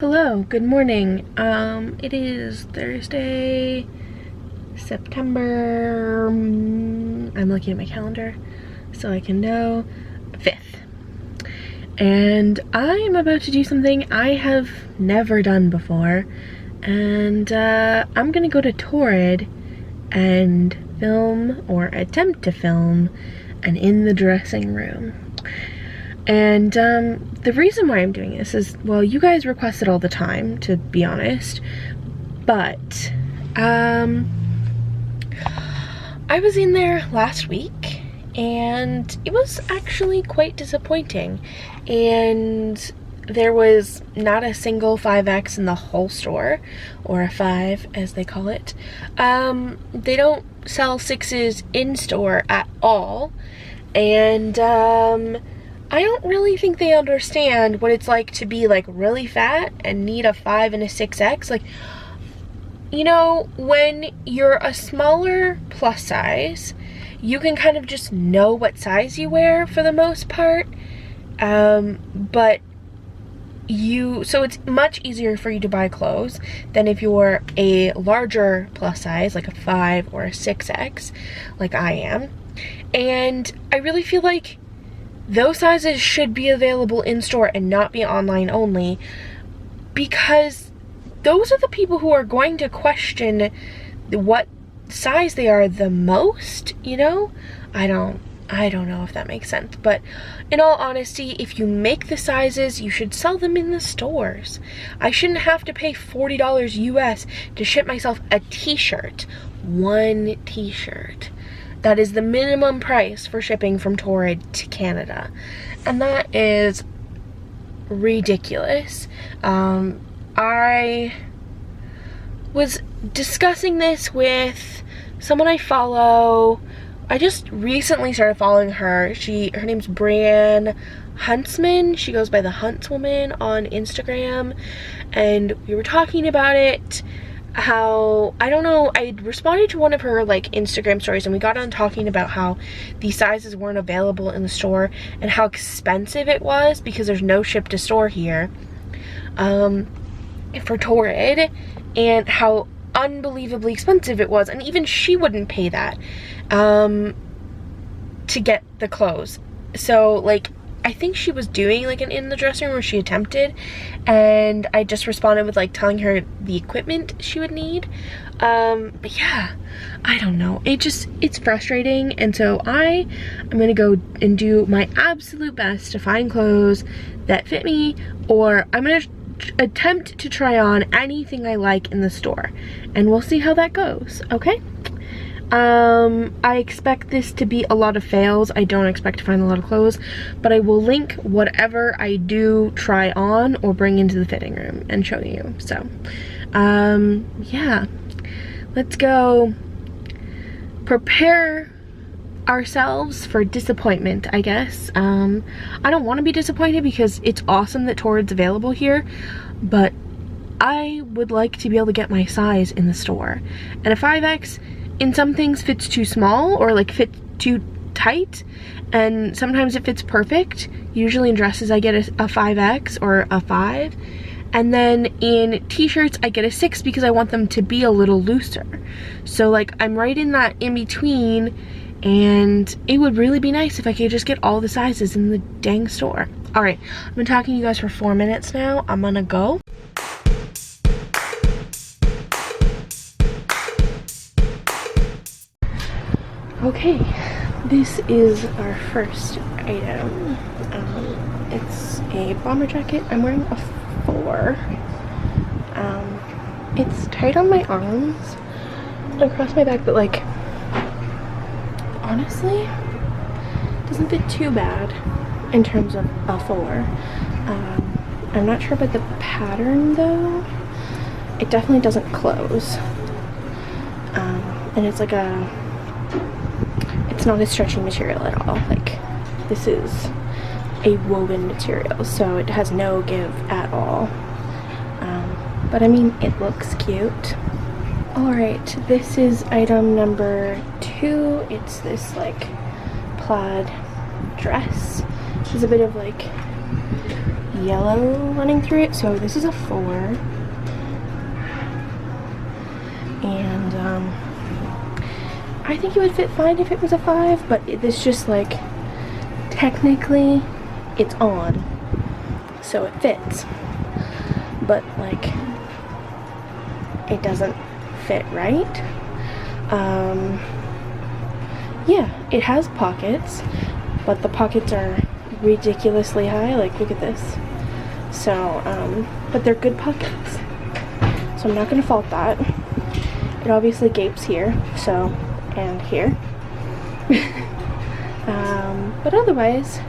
Hello, good morning. It is Thursday, September, I'm looking at my calendar so I can know, 5th. And I'm about to do something I have never done before. And I'm gonna go to Torrid and film, or attempt to film, an in the dressing room. And the reason why I'm doing this is, well, you guys request it all the time, to be honest, but I was in there last week and it was actually quite disappointing, and there was not a single 5X in the whole store, or a 5 as they call it. They don't sell 6s in store at all, and I don't really think they understand what it's like to be like really fat and need a 5 and a 6X. Like, you know, when you're a smaller plus size, you can kind of just know what size you wear for the most part. So it's much easier for you to buy clothes than if you're a larger plus size, like a 5 or a 6X, like I am. And I really feel like those sizes should be available in store and not be online only, because those are the people who are going to question what size they are the most, you know? I don't know if that makes sense, but in all honesty, if you make the sizes, you should sell them in the stores. I shouldn't have to pay $40 US to ship myself a t-shirt. One t-shirt. That is the minimum price for shipping from Torrid to Canada. And that is ridiculous. I was discussing this with someone I follow. I just recently started following her. Her name's Brienne Huntsman. She goes by the Huntswoman on Instagram. And we were talking about it. How, I don't know, I responded to one of her like Instagram stories, and we got on talking about how these sizes weren't available in the store and how expensive it was because there's no ship to store here for Torrid, and how unbelievably expensive it was, and even she wouldn't pay that to get the clothes. So like, I think she was doing like an in the dressing room, or she attempted, and I just responded with like telling her the equipment she would need. But yeah, I don't know, it's frustrating, and so I'm gonna go and do my absolute best to find clothes that fit me, or I'm gonna attempt to try on anything I like in the store, and we'll see how that goes, okay? I expect this to be a lot of fails. I don't expect to find a lot of clothes, but I will link whatever I do try on or bring into the fitting room and show you. So, yeah, let's go prepare ourselves for disappointment, I guess. I don't want to be disappointed because it's awesome that Torrid's available here, but I would like to be able to get my size in the store. And a 5X in some things fits too small, or like fits too tight, and sometimes it fits perfect. Usually in dresses I get a 5X or a 5, and then in t-shirts I get a 6 because I want them to be a little looser. So like, I'm right in that in between, and it would really be nice if I could just get all the sizes in the dang store. All right, I've been talking to you guys for 4 minutes now. I'm gonna go. Okay, this is our first item. It's a bomber jacket. I'm wearing a 4. It's tight on my arms and across my back, but like, honestly, it doesn't fit too bad in terms of a 4. I'm not sure about the pattern though. It definitely doesn't close. And it's like it's not a stretchy material at all. Like, this is a woven material, so it has no give at all. But I mean, it looks cute. Alright, this is item number 2. It's this like plaid dress. There's a bit of like yellow running through it. So this is a 4. And I think it would fit fine if it was a 5, but it's just like, technically it's on, so it fits, but like it doesn't fit right. Yeah, it has pockets, but the pockets are ridiculously high. Like, look at this. So but they're good pockets, so I'm not gonna fault that. It obviously gapes here, so, and here. But otherwise,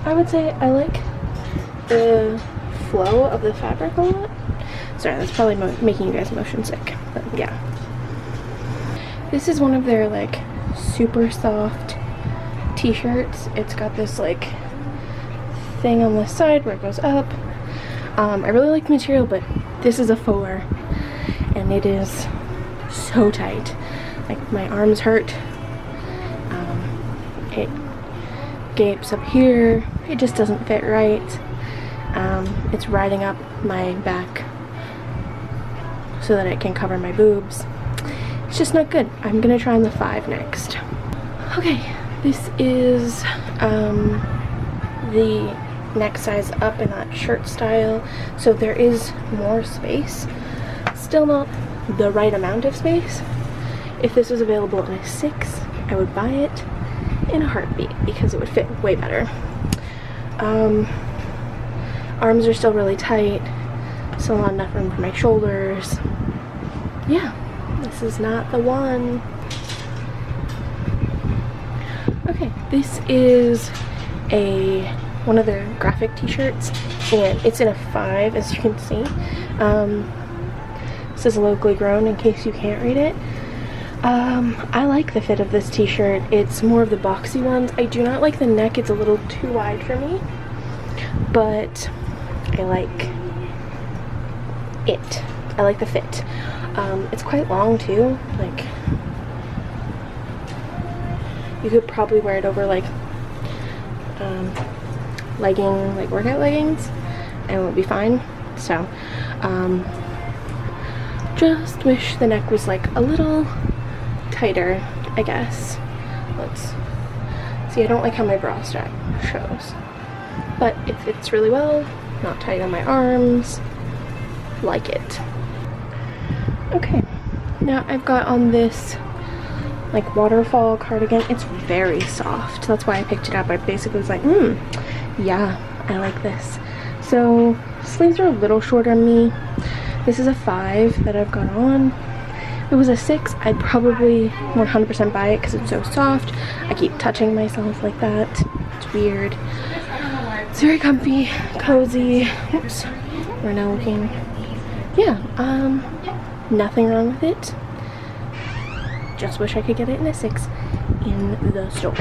I would say I like the flow of the fabric a lot. Sorry, that's probably making you guys motion sick, but yeah. This is one of their like super soft t-shirts. It's got this like thing on the side where it goes up. I really like the material, but this is a 4 and it is so tight. Like, my arms hurt. It gapes up here. It just doesn't fit right. It's riding up my back so that it can cover my boobs. It's just not good. I'm gonna try on the 5 next. Okay, this is the next size up in that shirt style, so there is more space. Still not the right amount of space. If this was available in a 6, I would buy it in a heartbeat because it would fit way better. Arms are still really tight, still not enough room for my shoulders. Yeah, this is not the one. Okay, this is one of their graphic t-shirts, and it's in a 5, as you can see. It says locally grown in case you can't read it. I like the fit of this t-shirt. It's more of the boxy ones. I do not like the neck. It's a little too wide for me, but I like it. I like the fit. It's quite long too. Like, you could probably wear it over like workout leggings and it would be fine. So just wish the neck was like a little tighter, I guess. Let's see. I don't like how my bra strap shows, but it fits really well. Not tight on my arms. Like it. Okay, now I've got on this like waterfall cardigan. It's very soft. That's why I picked it up. I basically was like, yeah, I like this. So sleeves are a little short on me. This is a 5 that I've got on. If it was a 6, I'd probably 100% buy it because it's so soft. I keep touching myself like that. It's weird. It's very comfy, cozy. Oops. We're now looking. Yeah, nothing wrong with it. Just wish I could get it in a 6 in the store.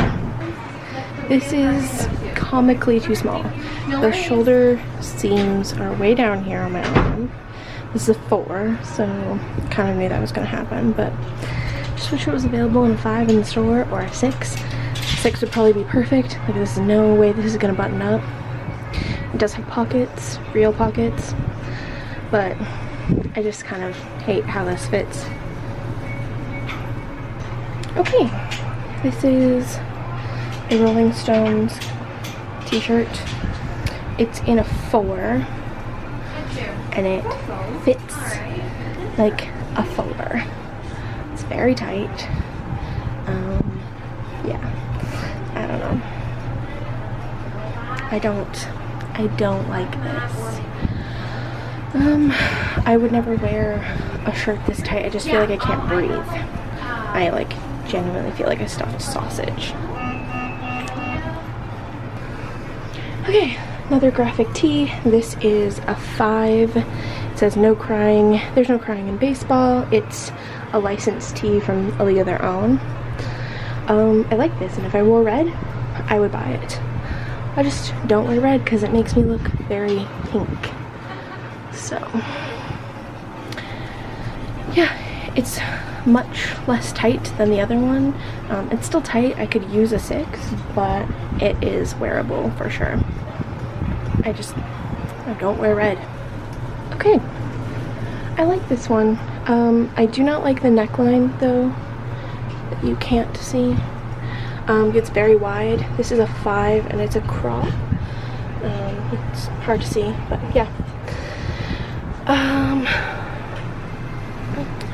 This is comically too small. The shoulder seams are way down here on my arm. This is a 4, so kind of knew that was going to happen, but just wish it was available in a 5 in the store or a 6. 6 would probably be perfect. Like, there's no way this is going to button up. It does have pockets, real pockets, but I just kind of hate how this fits. Okay, this is a Rolling Stones t-shirt. It's in a 4. And it fits like a folder. It's very tight. Yeah, I don't know. I don't like this. I would never wear a shirt this tight. I just feel like I can't breathe. I like genuinely feel like a stuffed sausage. Okay, another graphic tee. This is a 5. It says no crying. There's no crying in baseball. It's a licensed tee from A League of Their Own. I like this, and if I wore red, I would buy it. I just don't wear red because it makes me look very pink. So, yeah, it's much less tight than the other one. It's still tight. I could use a 6, but it is wearable for sure. I don't wear red. Okay, I like this one. I do not like the neckline though, that you can't see. It's very wide. This is a 5 and it's a crop. It's hard to see, but yeah.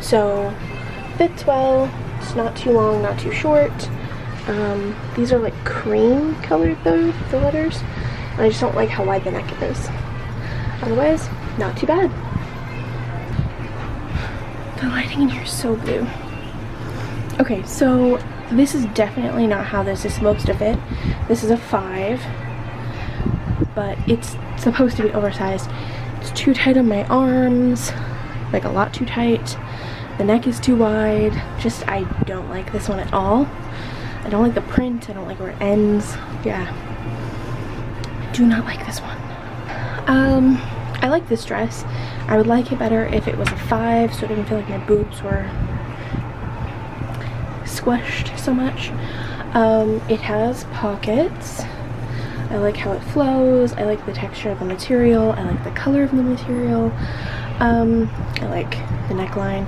So fits well. It's not too long, not too short. These are like cream colored though, the letters. And I just don't like how wide the neck is. Otherwise, not too bad. The lighting in here is so blue. Okay, so this is definitely not how this is supposed to fit. This is a 5, but it's supposed to be oversized. It's too tight on my arms, like a lot too tight. The neck is too wide. Just, I don't like this one at all. I don't like the print. I don't like where it ends. Yeah. I do not like this one. I like this dress. I would like it better if it was a 5, so it didn't feel like my boobs were squished so much. It has pockets. I like how it flows. I like the texture of the material. I like the color of the material. I like the neckline.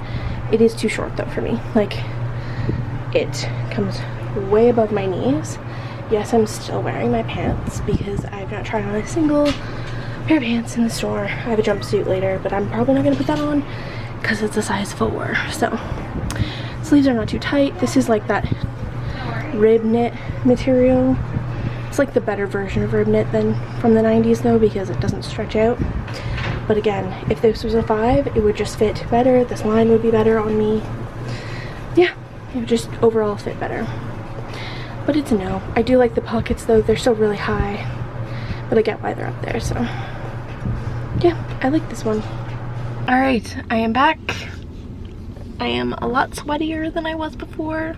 It is too short though for me. Like, it comes way above my knees. Yes, I'm still wearing my pants because I've not tried on a single pair of pants in the store. I have a jumpsuit later, but I'm probably not gonna put that on because it's a size 4. So sleeves are not too tight. This is like that rib knit material. It's like the better version of rib knit than from the 90s though, because it doesn't stretch out. But again, if this was a 5, it would just fit better. This line would be better on me. Yeah, it would just overall fit better. But it's a no. I do like the pockets though. They're still really high, but I get why they're up there. So yeah, I like this one. All right, I am back. I am a lot sweatier than I was before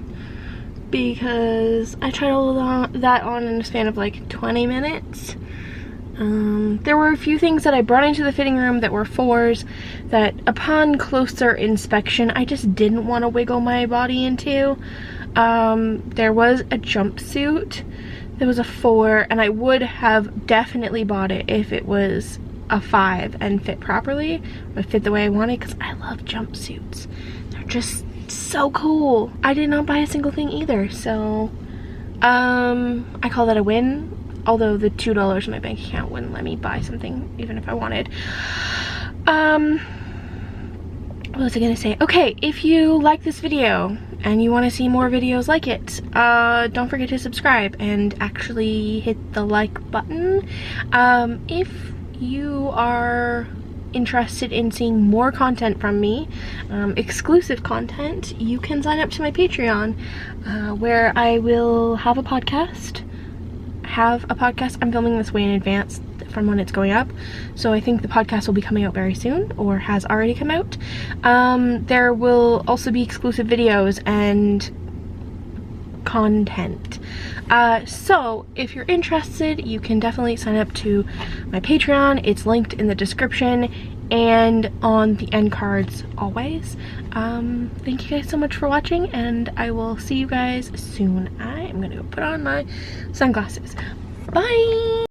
because I tried all that on in a span of like 20 minutes. There were a few things that I brought into the fitting room that were 4s that upon closer inspection I just didn't want to wiggle my body into. There was a jumpsuit that was a 4, and I would have definitely bought it if it was a 5 and fit properly, or fit the way I wanted, because I love jumpsuits. They're just so cool. I did not buy a single thing either, so I call that a win. Although the $2 in my bank account wouldn't let me buy something even if I wanted. What was I gonna say? Okay, if you like this video and you want to see more videos like it, don't forget to subscribe and actually hit the like button. If you are interested in seeing more content from me, exclusive content, you can sign up to my Patreon, where I will have a podcast. I'm filming this way in advance from when it's going up, so I think the podcast will be coming out very soon, or has already come out. There will also be exclusive videos and content. So if you're interested, you can definitely sign up to my Patreon. It's linked in the description and on the end cards always. Thank you guys so much for watching, and I will see you guys soon. I am gonna go put on my sunglasses. Bye!